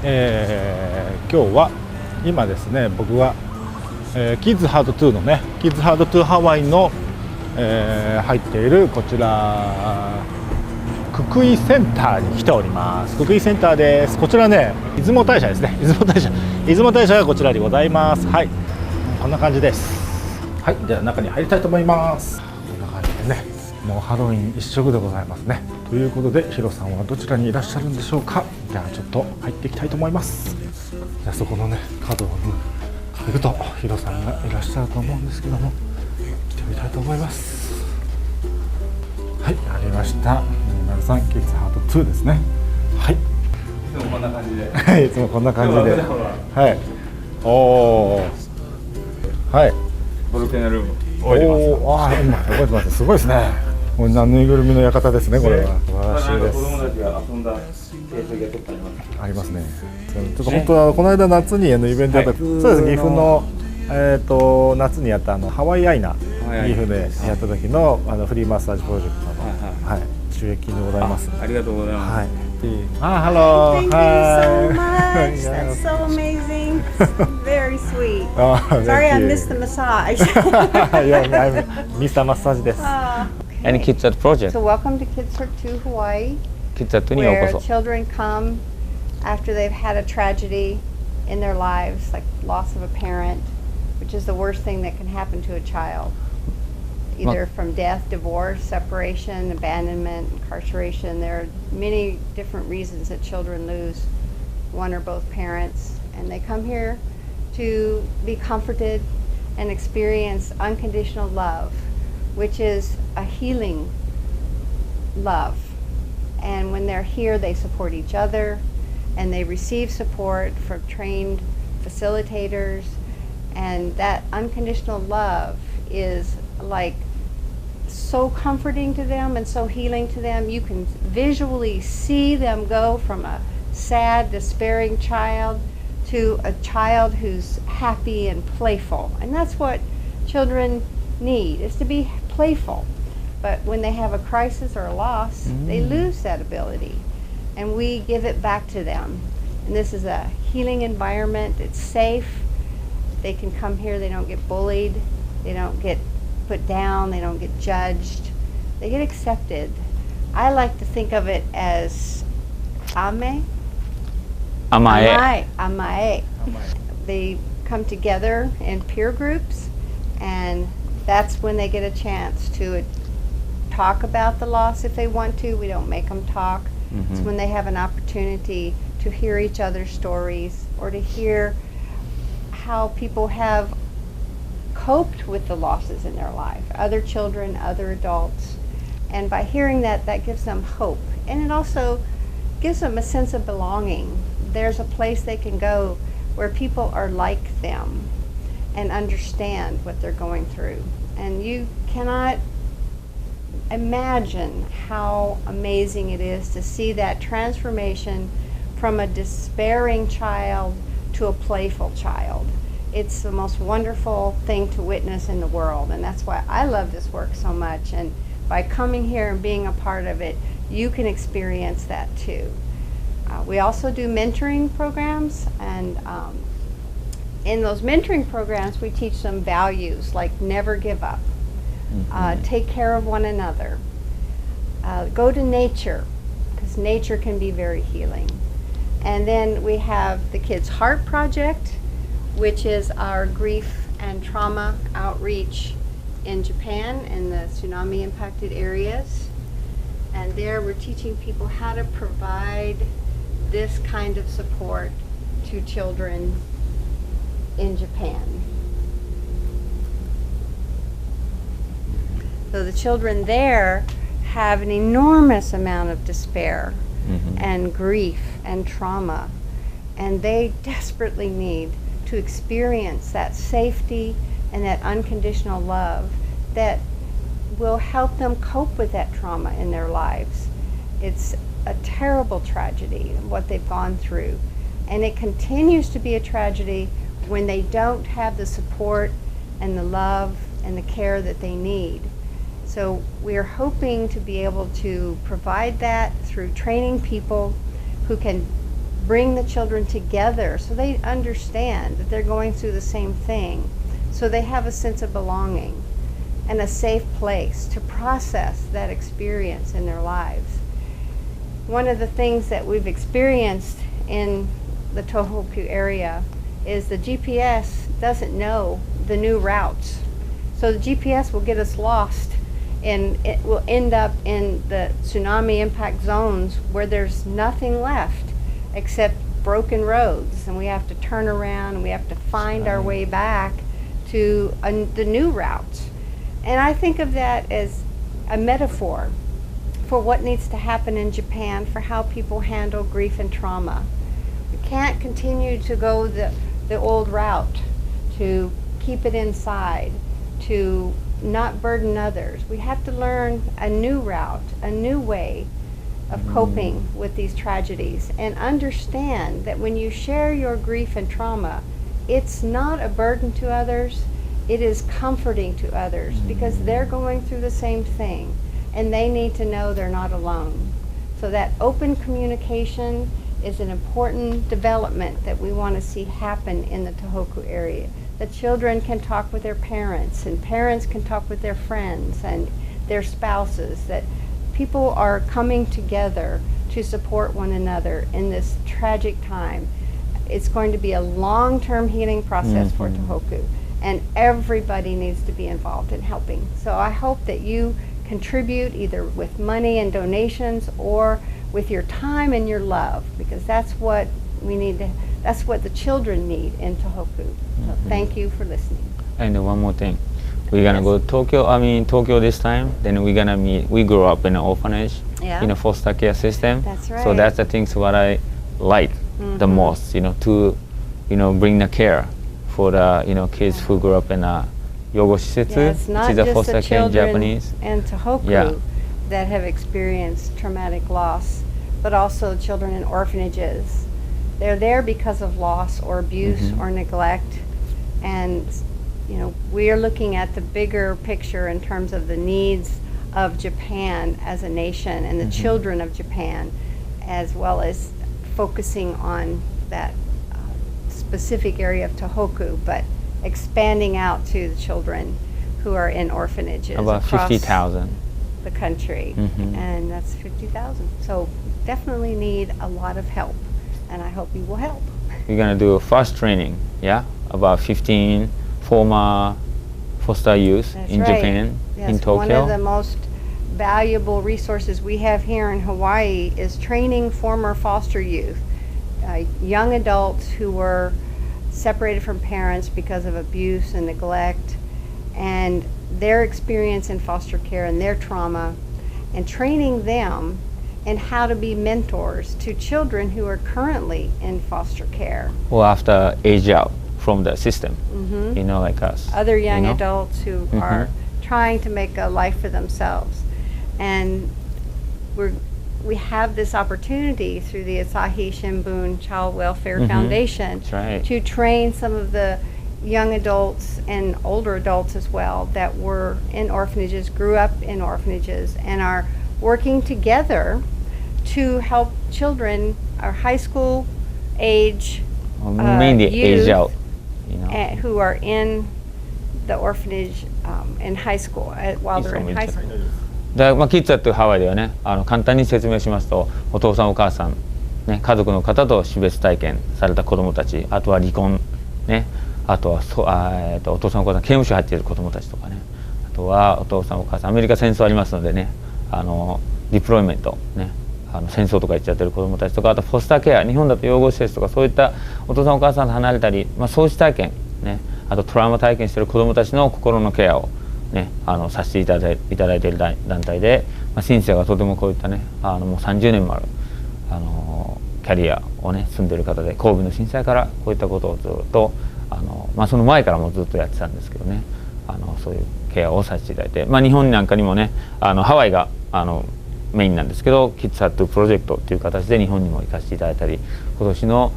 今日は今ですね、僕は、キッズハードトゥーのね、キッズハードトゥーハワイの、入っているこちらククイセンターに来ております。ククイセンターです。こちらね、出雲大社ですね。出雲大社がこちらにございます。はい、こんな感じです。はい、では中に入りたいと思います。こんな感じでね、もうハロウィン一色でございますね。ということで、ヒロさんはどちらにいらっしゃるんでしょうか。じゃあちょっと入っていきたいと思います。じゃあそこのね、角を行くとヒロさんがいらっしゃると思うんですけども、来てみたいと思います。はい、ありました。203キッズハート2ですね。はい。いつもこんな感じで。はい、いつもこんな感じで。はい。おお。はい。ボルケナルーム。おお、ああ、今覚えてます。すごいですね。もうぬいぐるみの館ですね。これは素晴らしいです。子供たちが遊んだ形跡がちょっとあります。ありますね。ちょっと本当はこの間夏にイベントやった、そうです。岐阜の夏にやったハワイアイナ岐阜でやった時のフリーマッサージプロジェクトのはい収益金でございます。ありがとうございます。はい。Hello. Thank you so much. That's so amazing. Very sweet. Sorry, I missed the massage. Yeah, I'm Mr. Massage です。And Kids Art Project. So welcome to Kids Art 2 Hawaii, Kids Art によう where こそ。 children come after they've had a tragedy in their lives, like loss of a parent, which is the worst thing that can happen to a child. Either from death, divorce, separation, abandonment, incarceration. There are many different reasons that children lose one or both parents, and they come here to be comforted and experience unconditional love, which is a healing love. And when they're here, they support each other, and they receive support from trained facilitators, and that unconditional love is like so comforting to them and so healing to them. You can visually see them go from a sad, despairing child to a child who's happy and playful. And that's what children need, is to be playful. But when they have a crisis or a loss, they lose that ability. And we give it back to them. And this is a healing environment. It's safe. They can come here. They don't get bullied. They don't get put down. They don't get judged. They get accepted. I like to think of it as amae. They come together in peer groups, and that's when they get a chance to talk about the loss if they want to. We don't make them talk. It's when they have an opportunity to hear each other's stories, or to hear how people have coped with the losses in their life, other children, other adults. And by hearing that, that gives them hope. And it also gives them a sense of belonging. There's a place they can go where people are like them and understand what they're going through. And you cannot imagine how amazing it is to see that transformation from a despairing child to a playful child. It's the most wonderful thing to witness in the world, and that's why I love this work so much. And by coming here and being a part of it, you can experience that too. We also do mentoring programs, and in those mentoring programs we teach them values like never give up, take care of one another, go to nature, because nature can be very healing. And then we have the Kids Heart Project, which is our grief and trauma outreach in Japan in the tsunami impacted areas. And there we're teaching people how to provide this kind of support to children in Japan. So the children there have an enormous amount of despair and grief and trauma, and they desperately need to experience that safety and that unconditional love that will help them cope with that trauma in their lives. It's a terrible tragedy, what they've gone through. And it continues to be a tragedy when they don't have the support and the love and the care that they need. So we're hoping to be able to provide that through training people who can bring the children together so they understand that they're going through the same thing, so they have a sense of belonging and a safe place to process that experience in their lives. One of the things that we've experienced in the Tohoku area is the GPS doesn't know the new routes. So the GPS will get us lost and it will end up in the tsunami impact zones where there's nothing left except broken roads, and we have to turn around and we have to find our way back to the new route. And I think of that as a metaphor for what needs to happen in Japan for how people handle grief and trauma. We can't continue to go the old route, to keep it inside, to not burden others. We have to learn a new route, a new way of coping with these tragedies, and understand that when you share your grief and trauma, it's not a burden to others, it is comforting to others because they're going through the same thing and they need to know they're not alone. So that open communication is an important development that we want to see happen in the Tohoku area. The children can talk with their parents, and parents can talk with their friends and their spouses, that people are coming together to support one another in this tragic time. It's going to be a long-term healing process for Tohoku, and everybody needs to be involved in helping. So I hope that you contribute either with money and donations or with your time and your love, because that's what we need to, that's what the children need in Tohoku. So thank you for listening. And one more thing. We're gonna go to Tokyo this time. Then we're gonna meet. We grew up in an orphanage, in a foster care system. That's right. So that's the things what I like the most. To, bring the care for the kids who grew up in a yogo shisetsu, It's not which is a just foster the care in children Japanese. and Tohoku that have experienced traumatic loss, but also children in orphanages. They're there because of loss or abuse or neglect, and we are looking at the bigger picture in terms of the needs of Japan as a nation and the children of Japan, as well as focusing on that specific area of Tohoku, but expanding out to the children who are in orphanages About across 50,000. the country, and that's 50,000. So definitely need a lot of help, and I hope you will help. We're gonna do a first training, about 15 former foster youth That's in right. Japan, Yes, in Tokyo. one of the most valuable resources we have here in Hawaii is training former foster youth, young adults who were separated from parents because of abuse and neglect, and their experience in foster care and their trauma, and training them in how to be mentors to children who are currently in foster care. Or after age out from the system, like us. Other young adults who are trying to make a life for themselves. And we have this opportunity through the Asahi Shimbun Child Welfare Foundation to train some of the young adults and older adults as well that were in orphanages, grew up in orphanages, and are working together to help children, our high school age mainly youth, age out, who are in the orphanage in high school, while they're in high school. キッズアットハワイではね、簡単に説明しますと、お父さんお母さん、家族の方と死別体験された子どもたち、あとは離婚、あとはお父さんお母さん刑務所に入っている子どもたちとかね、あとはお父さんお母さんアメリカ戦争ありますのでね、ディプロイメント、戦争とか行っちゃってる子どもたちとか、あとフォスターケア、日本だと養護施設とかそういったお父さんお母さんと離れたり、喪失体験、あとトラウマ体験している子どもたちの心のケアをさせていただいている団体で、シンセアがとてもこういったね、もう30年もあるキャリアをね住んでいる方で、神戸の震災からこういったことをずっとその前からもずっとやってたんですけどね、そういうケアをさせていただいて、日本なんかにもね、ハワイがメインなんですけど、キッズハットプロジェクトっていう形で日本にも行かせていただいたり、今年の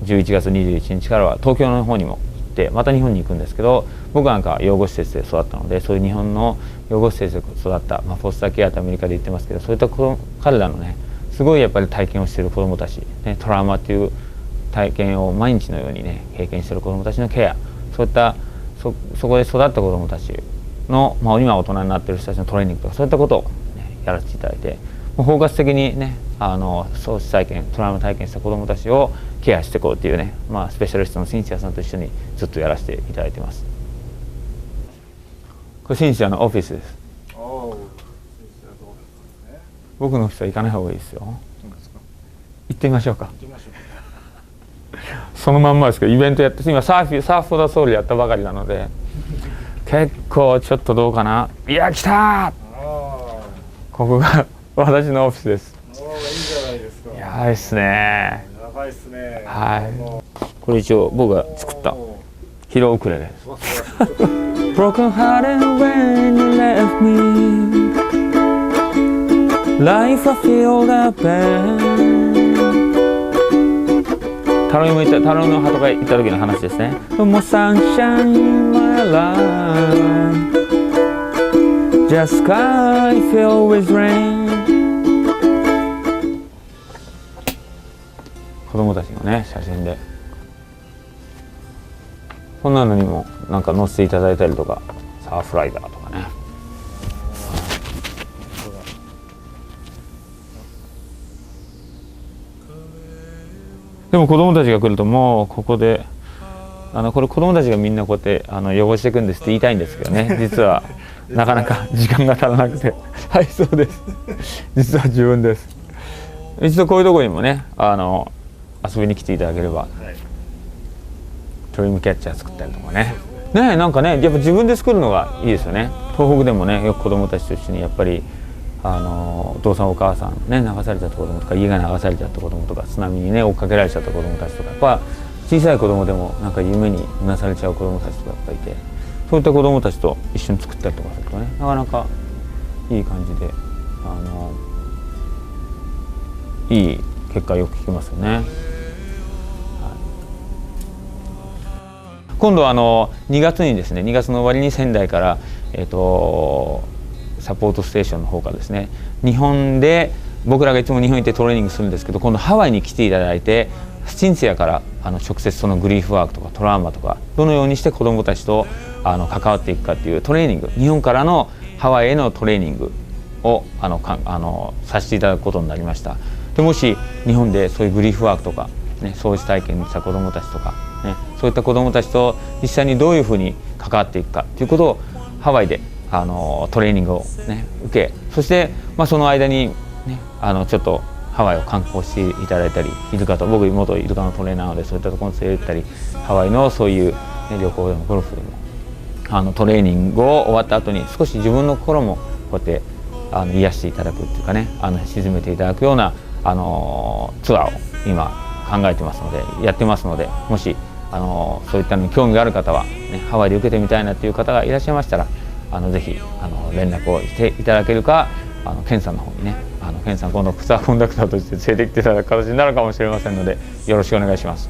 11月21日からは東京の方にもでまた日本に行くんですけど、僕なんか養護施設で育ったので、そういう日本の養護施設で育った、フォスターケアってアメリカで言ってますけど、そういった彼らのねすごいやっぱり体験をしている子どもたち、ね、トラウマっていう体験を毎日のようにね経験している子どもたちのケア、そういったそこで育った子どもたちの、今大人になっている人たちのトレーニングとかそういったことを、ね、やらせていただいて、もう包括的にね喪失体験トラウマ体験した子どもたちをケアしていこうっていうね、スペシャリストのシンシアさんと一緒にずっとやらせていただいてます。これシンシアのオフィスです。僕のオフィスは行かない方がいいですよ。行ってみましょうか。そのまんまですけど、イベントやって今サーフォーダソウルやったばかりなので結構ちょっとどうかな。いや来たー、ここが私のオフィスです。いいじゃないですか。やばいっすね。やばいっすね。はい。これ一応僕が作ったヒロウクレレです。Broken hearted when you left me, life I feel the pain。タロウの鳩が行った時の話ですね。No more sunshine in my life, just sky filled with rain。子供たちのね写真でこんなのにもなんか載せていただいたりとか、サーフライダーとかね。でも子供たちが来るともうここでこれ子供たちがみんなこうやって汚していくんですって言いたいんですけどね、実はなかなか時間が足らなくてはいそうです、実は自分です。一度こういうところにもね遊びに来ていただければ、はい、トリムキャッチャー作ったりとかね、なんかねやっぱ自分で作るのがいいですよね。東北でもねよく子供たちと一緒にやっぱりお父さんお母さんね流されちゃった子供とか家が流されちゃった子供とか津波にね追っかけられちゃった子供たちとか、やっぱ小さい子供でもなんか夢にうなされちゃう子供たちとかやっぱいて、そういった子供たちと一緒に作ったりとかするとねなかなかいい感じでいい結果よく聞きますよね。今度2月にですね2月の終わりに仙台からサポートステーションの方からですね、日本で僕らがいつも日本に行ってトレーニングするんですけど、今度ハワイに来ていただいてシンシアから直接そのグリーフワークとかトラウマとかどのようにして子どもたちと関わっていくかっていうトレーニング、日本からのハワイへのトレーニングをさせていただくことになりました。でもし日本でそういうグリーフワークとか、ね、喪失体験した子どもたちとか、ね、そういった子どもたちと実際にどういうふうに関わっていくかということをハワイでトレーニングを、ね、受け、そして、その間に、ね、ちょっとハワイを観光していただいたり、イルカと僕元イルカのトレーナーなのでそういったところに連れて行ったり、ハワイのそういう、ね、旅行でもゴルフでもトレーニングを終わった後に少し自分の心もこうやって癒していただくっていうかね沈めていただくようなツアーを今考えてますのでやってますので、もしそういったのに興味がある方は、ね、ハワイで受けてみたいなという方がいらっしゃいましたらぜひ連絡をしていただけるか、ケンさんの方にねケンさん今度ツアーコンダクターとして連れてきていただく形になるかもしれませんのでよろしくお願いします。